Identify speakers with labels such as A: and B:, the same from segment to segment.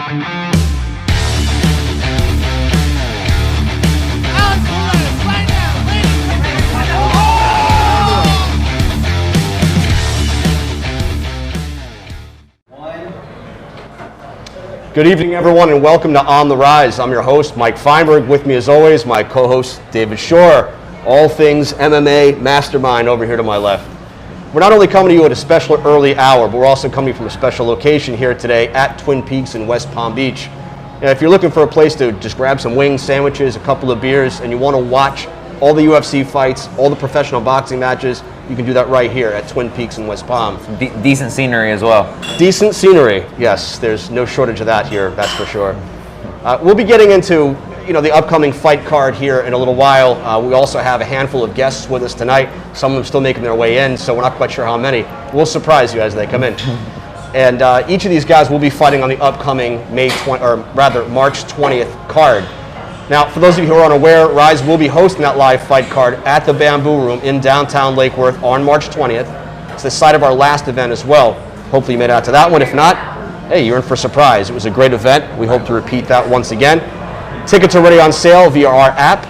A: Good evening, everyone, and welcome to On the Rise. I'm your host, Mike Feinberg. With me, as always, my co-host, David Shore. All things MMA mastermind over here to my left. We're not only coming to you at a special early hour, but we're also coming from a special location here today at Twin Peaks in West Palm Beach. And if you're looking for a place to just grab some wings, sandwiches, a couple of beers, and you want to watch all the UFC fights, all the professional boxing matches, you can do that right here at Twin Peaks in West Palm.
B: Decent scenery as well.
A: Decent scenery, yes. There's no shortage of that here, that's for sure. We'll be getting into the upcoming fight card here in a little while. We also have a handful of guests with us tonight. Some of them still making their way in, so we're not quite sure how many. We'll surprise you as they come in. And each of these guys will be fighting on the upcoming March 20th card. Now, for those of you who are unaware, RIZE will be hosting that live fight card at the Bamboo Room in downtown Lake Worth on March 20th. It's the site of our last event as well. Hopefully you made it out to that one. If not, hey, you're in for a surprise. It was a great event. We hope to repeat that once again. Tickets are already on sale via our app.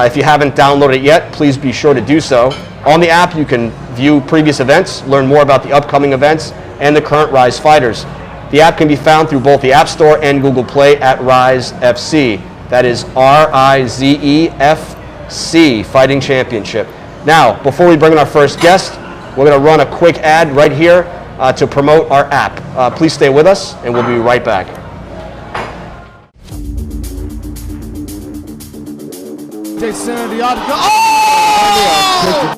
A: If you haven't downloaded it yet, please be sure to do so. On the app, you can view previous events, learn more about the upcoming events, and the current RIZE fighters. The app can be found through both the App Store and Google Play at RIZE FC. That is RIZE FC, Fighting Championship. Now, before we bring in our first guest, we're going to run a quick ad right here to promote our app. Please stay with us, and we'll be right back.
C: Jason, the audio. Oh!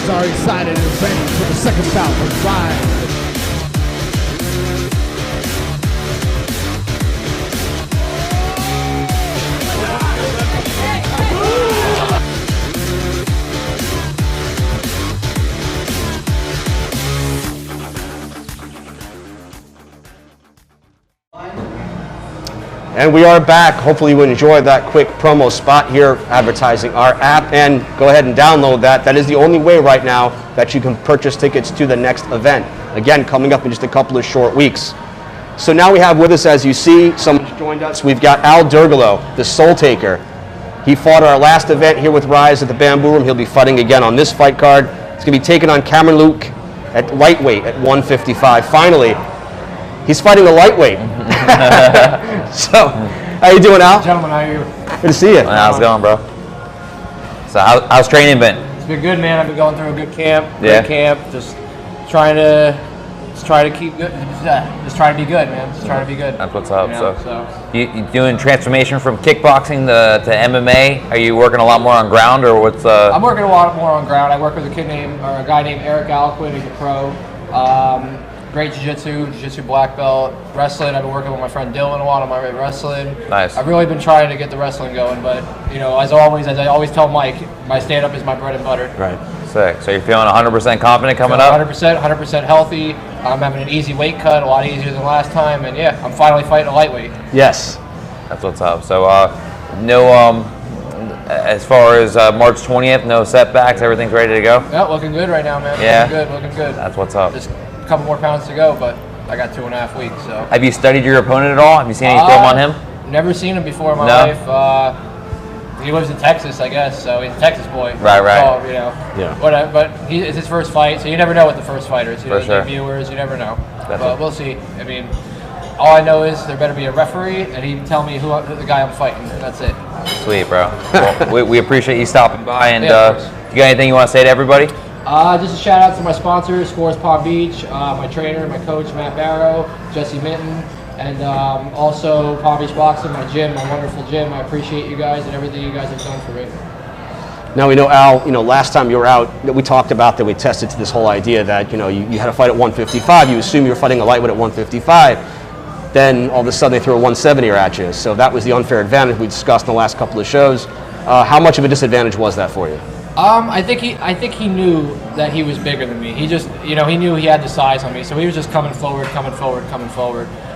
C: Are excited and ready for the second bout of RIZE.
A: And we are back. Hopefully you enjoyed that quick promo spot here advertising our app, and go ahead and download that. That is the only way right now that you can purchase tickets to the next event. Again, coming up in just a couple of short weeks. So now we have with us, as you see, someone's joined us. We've got Al Dergalo, the Soul Taker. He fought our last event here with RIZE at the Bamboo Room. He'll be fighting again on this fight card. It's going to be taking on Cameron Luke at lightweight at 155. Finally, he's fighting a lightweight. So, how you doing, Al?
C: Gentlemen, how are you?
A: Good to see you.
B: How's it going, bro? So, how's training been?
C: It's been good, man. I've been going through a good camp.
B: Yeah.
C: Great camp. Just trying to keep good. Just trying to be good, man. Just trying to be good.
B: That's what's up.
C: So
B: you doing transformation from kickboxing to MMA? Are you working a lot more on ground, or what's?
C: I'm working a lot more on ground. I work with a guy named Eric Alquin. He's a pro. Great jiu-jitsu black belt. Wrestling, I've been working with my friend Dylan a lot on my wrestling.
B: Nice.
C: I've really been trying to get the wrestling going, but as I always tell Mike, my stand-up is my bread and butter.
A: Right.
B: Sick. So you're feeling 100% confident coming up?
C: 100% healthy. I'm having an easy weight cut, a lot easier than last time, and yeah, I'm finally fighting a lightweight.
A: Yes.
B: That's what's up. So as far as March 20th, no setbacks, everything's ready to go?
C: Yeah, looking good right now, man.
B: Yeah?
C: Looking good.
B: That's what's up.
C: Just a couple more pounds to go, but I got 2.5 weeks, so.
B: Have you studied your opponent at all? Have you seen any film on him?
C: Never seen him before in my life. He lives in Texas, I guess, so he's a Texas boy.
B: Right.
C: So,
A: Yeah.
C: But it's his first fight, so you never know what the first fighter is.
B: For sure.
C: Viewers, you never know.
B: Definitely.
C: But we'll see. I mean, all I know is there better be a referee, and he tell me who the guy I'm fighting, and that's it.
B: Sweet, bro. Well, we appreciate you stopping by, and
C: Yeah,
B: you got anything you want to say to everybody?
C: Just a shout out to my sponsors, Scores Palm Beach, my trainer, my coach, Matt Barrow, Jesse Minton, and also Palm Beach Boxing, my gym, my wonderful gym. I appreciate you guys and everything you guys have done for me.
A: Now we know, Al, last time you were out, we talked about that we tested to this whole idea that, you had a fight at 155. You assume you were fighting a lightweight at 155. Then all of a sudden they threw a 170er at you. So that was the unfair advantage we discussed in the last couple of shows. How much of a disadvantage was that for you?
C: I think he knew that he was bigger than me. He just, he knew he had the size on me, so he was just coming forward.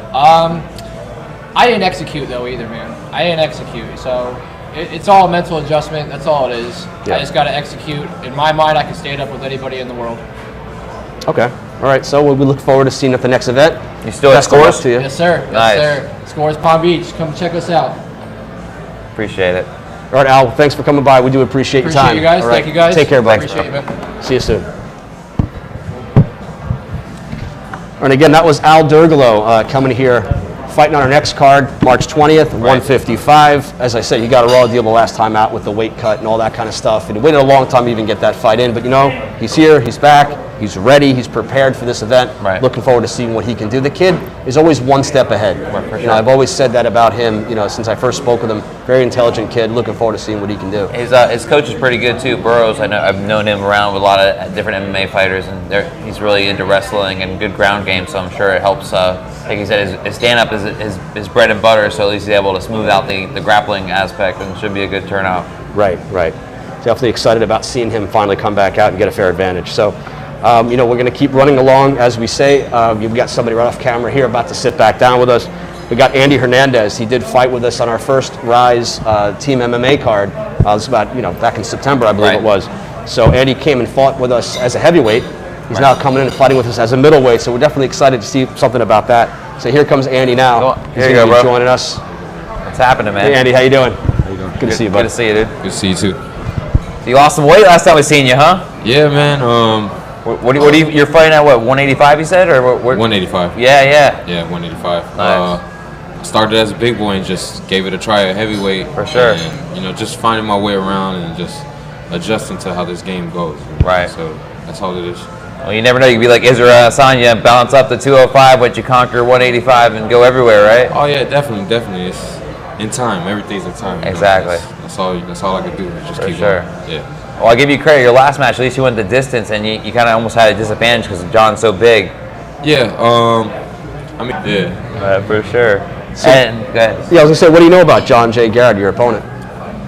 C: I didn't execute though either, man. I didn't execute. So it's all a mental adjustment. That's all it is.
A: Yeah.
C: I just got to execute. In my mind, I can stand up with anybody in the world.
A: Okay. All right. So we look forward to seeing you at the next event.
B: You still at
A: Best of luck
B: Scores?
A: to you.
C: Yes, sir.
B: Nice.
C: Yes, sir. Scores Palm Beach. Come check us out.
B: Appreciate it.
A: All right, Al. Thanks for coming by. We do appreciate your time.
C: Appreciate you guys.
A: All right.
C: Thank you guys.
A: Take care, buddy.
C: Appreciate you, man.
A: See you soon. And again, that was Al Dergalo coming here, fighting on our next card, March 20th, 155. As I said, he got a raw deal the last time out with the weight cut and all that kind of stuff. And he waited a long time to even get that fight in. But you know, he's here, he's back, he's ready, he's prepared for this event.
B: Right.
A: Looking forward to seeing what he can do. The kid is always one step ahead.
B: For
A: You know, I've always said that about him. You know, since I first spoke with him, very intelligent kid. Looking forward to seeing what he can do.
B: His coach is pretty good too, Burroughs. I've known him around with a lot of different MMA fighters, and he's really into wrestling and good ground game. So I'm sure it helps. Like he said, his stand-up is his bread and butter. So at least he's able to smooth out the grappling aspect, and it should be a good turnout.
A: Right, right. Definitely excited about seeing him finally come back out and get a fair advantage. So, you know, we're going to keep running along, as we say. You've got somebody right off camera here about to sit back down with us. We got Andy Hernandez. He did fight with us on our first RIZE Team MMA card. It was about, you know, back in September, I believe
B: Right.
A: it was. So Andy came and fought with us as a heavyweight. He's now coming in and fighting with us as a middleweight. So we're definitely excited to see something about that. So here comes Andy now.
B: Go on.
A: He's
B: Here you
A: going
B: go,
A: to be
B: bro.
A: joining us.
B: What's happening, man?
A: Hey, Andy, how you doing?
D: How you doing?
A: Good to see you, buddy.
B: Good to see you, dude.
D: Good to see you too.
B: So you lost some weight last time we seen you, huh?
D: Yeah, man.
B: What do you? You're fighting at what? 185, you said, or what?
D: 185.
B: Yeah, yeah.
D: Yeah, 185.
B: Nice.
D: Started as a big boy and just gave it a try at heavyweight.
B: For sure.
D: And, you know, just finding my way around and just adjusting to how this game goes.
B: Right.
D: So that's all it is.
B: Well, you never know. You could be like Israel Adesanya and balance up to 205, but you conquer 185 and go everywhere, right?
D: Oh yeah, definitely. It's in time. Everything's in time. you know.
B: Exactly.
D: That's all I can do. Is just
B: For
D: keep
B: sure.
D: going. Yeah.
B: Well, I give you credit. Your last match, at least you went the distance, and you kind of almost had a disadvantage because John's so big.
D: Yeah. I mean, yeah.
B: For sure.
A: So-
B: And go ahead.
A: Yeah, I was going to say, what do you know about John J. Garrett, your opponent?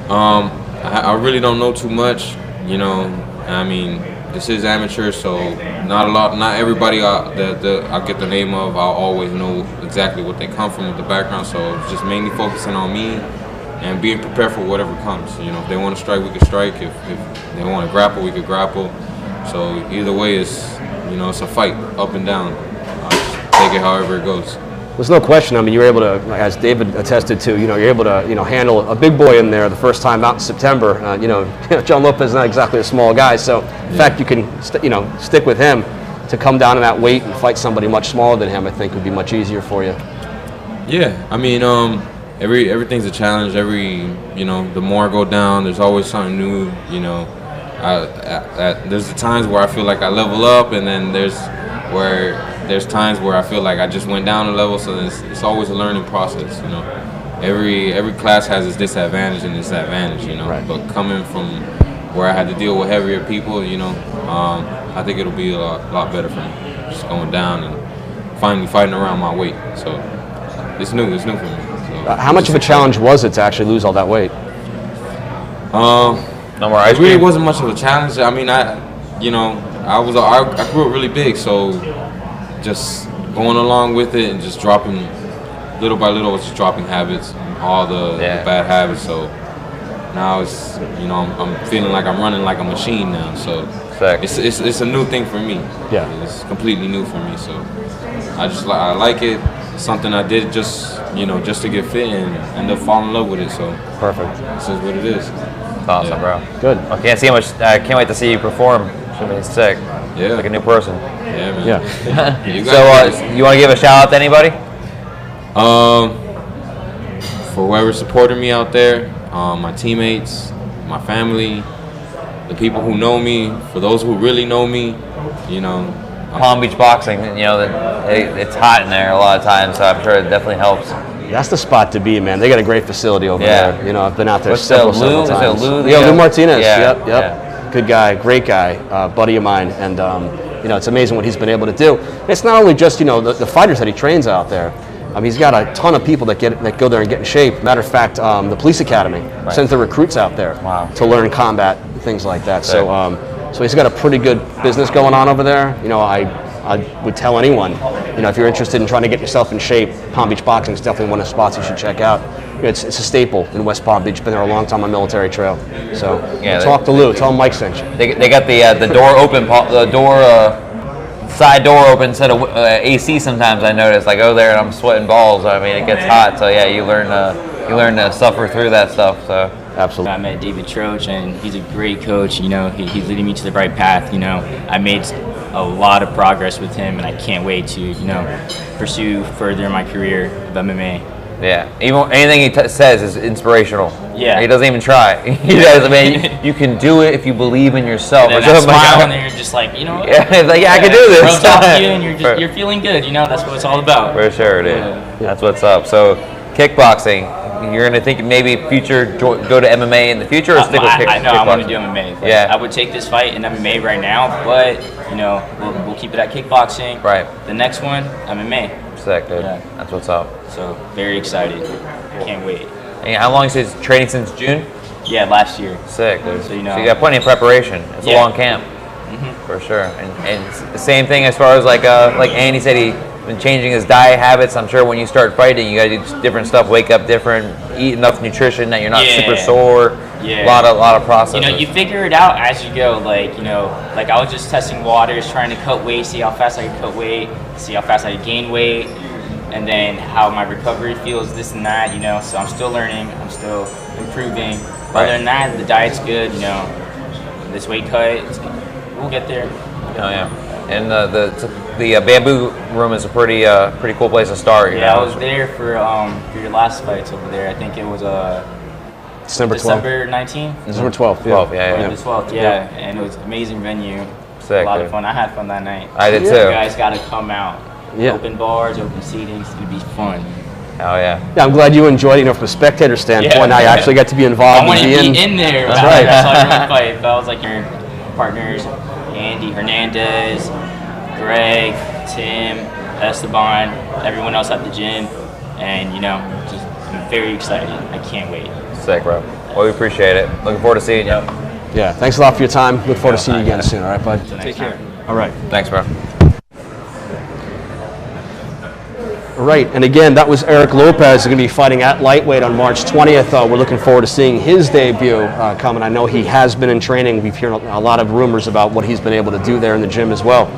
D: I really don't know too much. You know, I mean, this is amateur, so not everybody that I get the name of, I'll always know exactly what they come from with the background. So it's just mainly focusing on me and being prepared for whatever comes. You know, if they want to strike, we can strike. If they want to grapple, we could grapple. So either way, it's a fight up and down. I just take it however it goes.
A: There's no question. I mean, you were able to, as David attested to, you're able to, handle a big boy in there the first time out in September. John Lopez is not exactly a small guy, so the fact you can, stick with him to come down in that weight and fight somebody much smaller than him, I think would be much easier for you.
D: Yeah, I mean, everything's a challenge. The more I go down, there's always something new. There's the times where I feel like I level up, and then there's times where I feel like I just went down a level. So it's always a learning process. Every class has its disadvantage and its advantage.
A: Right.
D: But coming from where I had to deal with heavier people, I think it'll be a lot better for me. Just going down and finally fighting around my weight. So it's new for me. So,
A: How much of a challenge was it to actually lose all that weight?
B: No more ice
D: It really
B: cream.
D: wasn't much of a challenge. I mean, I grew up really big, so just going along with it and just dropping little by little, just dropping habits, all the bad habits. So now it's I'm feeling like I'm running like a machine now. So
B: Sick.
D: it's a new thing for me.
A: Yeah.
D: It's completely new for me. So I like it. It's something I did just to get fit and end up falling in love with it. So
A: Perfect.
D: this is what it is.
B: That's awesome, bro.
A: Good.
B: I can't wait to see you perform. Should be sick.
D: Yeah.
B: Like a new person.
D: Yeah, man.
A: Yeah.
D: You
B: So,
D: guys-
B: you want to give a shout out to anybody?
D: For whoever supported me out there, my teammates, my family, the people who know me, for those who really know me,
B: Palm Beach Boxing. It's hot in there a lot of times, so I'm sure it definitely helps.
A: That's the spot to be, man. They got a great facility over
B: Yeah.
A: there. I've been out there
B: What's
A: several
B: Lou? Is it
A: times.
B: Lou?
A: Yeah, Lou Martinez.
B: Yeah,
A: Yep.
B: yeah.
A: Good guy, great guy, buddy of mine, and it's amazing what he's been able to do. It's not only just the fighters that he trains out there. He's got a ton of people that go there and get in shape. Matter of fact, the police academy sends their recruits out there to learn combat and things like that.
B: Sick.
A: So he's got a pretty good business going on over there. I would tell anyone, if you're interested in trying to get yourself in shape, Palm Beach Boxing is definitely one of the spots you should check out. It's a staple in West Palm Beach. Been there a long time on Military Trail. So talk to Lou. Tell him Mike sent you.
B: They got the door open, side door open instead of AC. Sometimes I notice I go there and I'm sweating balls. I mean, it gets hot. So yeah, you learn to suffer through that stuff. So
A: absolutely.
E: I met David Troach, and he's a great coach. He's leading me to the right path. I made a lot of progress with him, and I can't wait to pursue further in my career of MMA.
B: Yeah, even anything he says is inspirational.
E: Yeah,
B: he doesn't even try. He does. I mean, you can do it if you believe in yourself.
E: And that smile, and you're just like,
B: Yeah, it's like, I can do this.
E: Rubs off you, and you're feeling good. That's what it's all about.
B: For sure, dude. That's what's up. So, kickboxing. You're gonna think maybe future go to MMA in the future, or stick with kickboxing?
E: I know I want to do MMA.
B: Yeah,
E: I would take this fight in MMA right now, but we'll keep it at kickboxing.
B: Right.
E: The next one, MMA.
B: Sick, dude. Yeah. That's what's up.
E: So very excited. Can't wait.
B: And how long is his training since June?
E: Yeah, last year.
B: Sick, dude.
E: So
B: you got plenty of preparation. It's a long camp. For sure. And it's the same thing as far as like Andy said, he been changing his diet habits. I'm sure when you start fighting, you got to do different stuff. Wake up different, eat enough nutrition that you're not super sore.
E: Yeah.
B: A lot of processes.
E: You figure it out as you go. Like I was just testing waters, trying to cut weight, see how fast I could cut weight, see how fast I could gain weight, and then how my recovery feels, this and that. So I'm still learning, I'm still improving. Other than that, the diet's good. This weight cut, we'll get there.
B: Oh yeah. And the bamboo room is a pretty cool place to start.
E: I was there for your last fights over there. I think it was
A: December
E: 19th.
A: December 12th.
B: Yeah.
E: The 12th. Yeah, and it was an amazing venue.
B: Sick,
E: a lot of fun. I had fun that night.
B: I did too.
E: You guys got to come out.
A: Yeah.
E: Open bars, open seating. It's gonna be fun.
B: Oh yeah.
A: Yeah, I'm glad you enjoyed it. From a spectator standpoint, now you actually get to be involved.
E: I want to be in there.
A: That's right.
E: I saw your fight. That was like your partners, Andy, Hernandez, Greg, Tim, Esteban, everyone else at the gym, and I'm very excited. I can't wait.
B: Sick, bro. Well, we appreciate it. Looking forward to seeing you.
A: Yeah, thanks a lot for your time. Look forward to seeing you again soon. All right, bud.
E: Take care.
A: All right.
B: Thanks, bro.
A: All right, and again, that was Eric Lopez, going to be fighting at lightweight on March 20th. We're looking forward to seeing his debut coming. I know he has been in training. We've heard a lot of rumors about what he's been able to do there in the gym as well.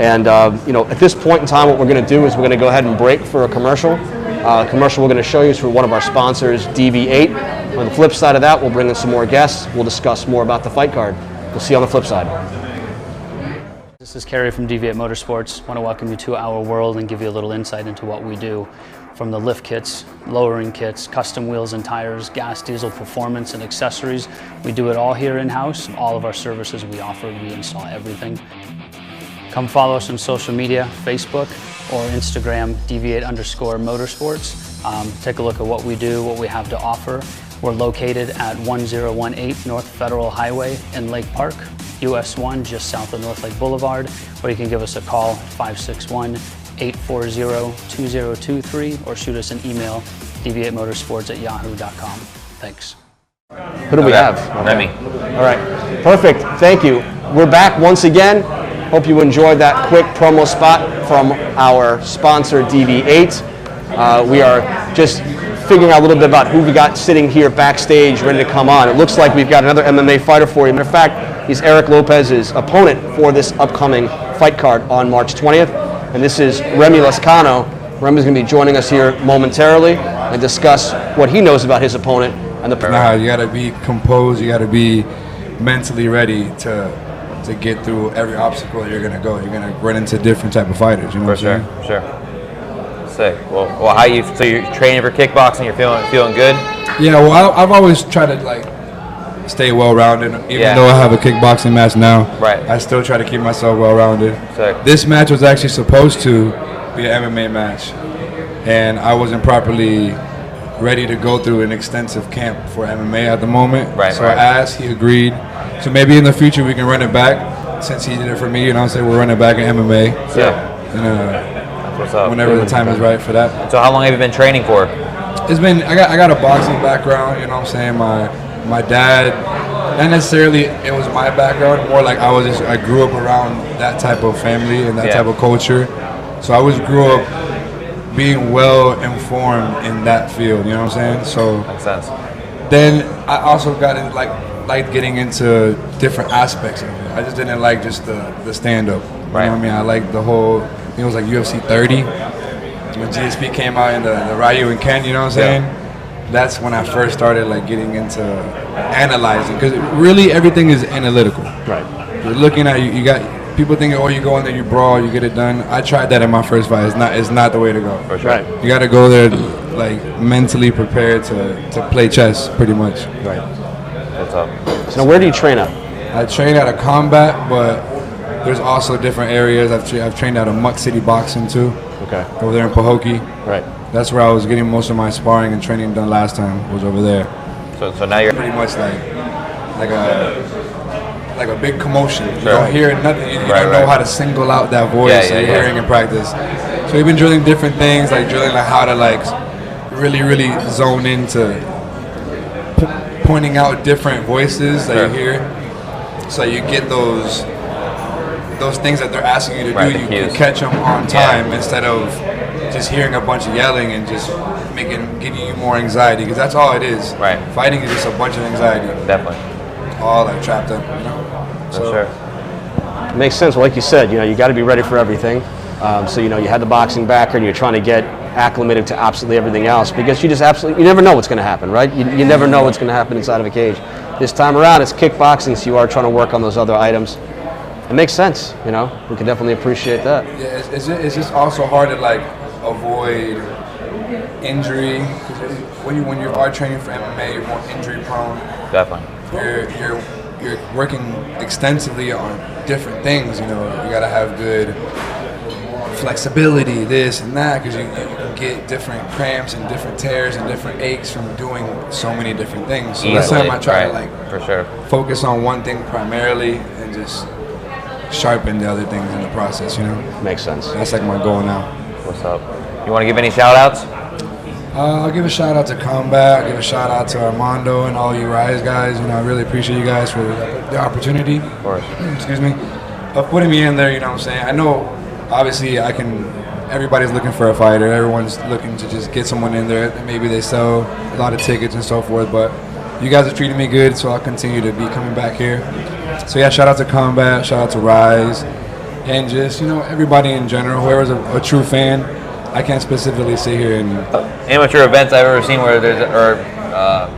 A: And at this point in time, what we're going to do is we're going to go ahead and break for a commercial. Commercial we're going to show you is for one of our sponsors, DV8. On the flip side of that, we'll bring in some more guests. We'll discuss more about the fight card. We'll see you on the flip side.
F: This is Kerry from DV8 Motorsports. I want to welcome you to our world and give you a little insight into what we do. From the lift kits, lowering kits, custom wheels and tires, gas, diesel, performance, and accessories. We do it all here in-house. All of our services we offer, we install everything. Come follow us on social media, Facebook or Instagram, DV8_motorsports. Take a look at what we do, what we have to offer. We're located at 1018 North Federal Highway in Lake Park, US 1, just south of North Lake Boulevard, or you can give us a call, 561-840-2023, or shoot us an email, dv8motorsports@yahoo.com. Thanks.
A: Who do we have?
B: Remy.
A: All right, perfect, thank you. We're back once again. Hope you enjoyed that quick promo spot from our sponsor, DV8. We are just figuring out a little bit about who we got sitting here backstage ready to come on. It looks like we've got another MMA fighter for you. Matter of fact, he's Eric Lopez's opponent for this upcoming fight card on March 20th. And this is Remy Lascano. Remy's going to be joining us here momentarily and discuss what he knows about his opponent and the
G: you got to be composed. You got to be mentally ready to get through every obstacle that you're going to go. You're going to run into different type of fighters. You know what I'm saying?
B: Sure. Sick. Well, how you? So you're training for kickboxing. You're feeling good.
G: Yeah. Well, I've always tried to stay well-rounded. Even though I have a kickboxing match now, I still try to keep myself well-rounded.
B: Sick.
G: This match was actually supposed to be an MMA match, and I wasn't properly ready to go through an extensive camp for MMA at the moment. So I asked, he agreed. So maybe in the future we can run it back, since he did it for me. You know, say we'll run it back in MMA.
B: What's up?
G: Whenever the time is right for that.
B: So how long have you been training for?
G: It's been, I got a boxing background, you know what I'm saying? My dad not necessarily it was my background, more like I grew up around that type of family and that type of culture. So I always grew up being well informed in that field, you know what I'm saying? So
B: Makes sense.
G: then I also got in like getting into different aspects of it. I just didn't like just the stand-up. You know what I mean? I like the whole, I think it was like UFC 30 when GSP came out in the Ryu and Ken, you know what I'm saying? That's when I first started like getting into analyzing, because really everything is analytical.
A: Right.
G: You're looking at you got people thinking, oh, you go in there, you brawl, you get it done. I tried that in my first fight. It's not the way to go.
B: For sure.
A: Right.
G: You got to go there like mentally prepared to play chess, pretty much.
A: Right.
B: That's up.
A: So now where do you train at?
G: I train out of combat, but there's also different areas. I've trained out of Muck City Boxing too.
A: Okay.
G: Over there in Pahokee.
A: Right.
G: That's where I was getting most of my sparring and training done last time. Was over there.
B: So now you're
G: Pretty much like a big commotion. You
B: Sure.
G: don't hear nothing. You don't know how to single out that voice that you're hearing in practice. So we've been drilling different things, like drilling like how to like really zone into pointing out different voices that you hear, so you get those things that they're asking you to do. You can catch them on time instead of just hearing a bunch of yelling and just giving you more anxiety, because that's all it is.
B: Right.
G: Fighting is just a bunch of anxiety.
B: definitely.
G: All like trapped up, you know.
B: For sure.
A: It makes sense. Well, like you said, you got to be ready for everything. So you had the boxing background. You're trying to get acclimated to absolutely everything else, because you never know what's going to happen, right? You never know what's going to happen inside of a cage. This time around, it's kickboxing, so you are trying to work on those other items. It makes sense. We can definitely appreciate that.
G: Yeah, it's just also hard to like avoid injury. When you are training for MMA, you're more injury prone.
B: Definitely.
G: You're working extensively on different things. You gotta have good flexibility, this and that, because you can get different cramps and different tears and different aches from doing so many different things. So this time I try to
B: for sure
G: focus on one thing primarily and just sharpen the other things in the process.
A: Makes sense.
G: That's like my goal now.
B: What's up? You want to give any shout outs?
G: I'll give a shout out to Combat. I'll give a shout out to Armando and all you RIZE guys. I really appreciate you guys for the opportunity.
B: Of course.
G: Excuse me. Of putting me in there, you know what I'm saying? I know, obviously, everybody's looking for a fighter. Everyone's looking to just get someone in there. Maybe they sell a lot of tickets and so forth, but you guys are treating me good, so I'll continue to be coming back here. So yeah, shout out to Combat, shout out to RIZE, and just, everybody in general, whoever's a true fan. I can't specifically sit here and...
B: Amateur events I've ever seen where there's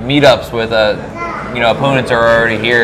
B: meetups with opponents are already here.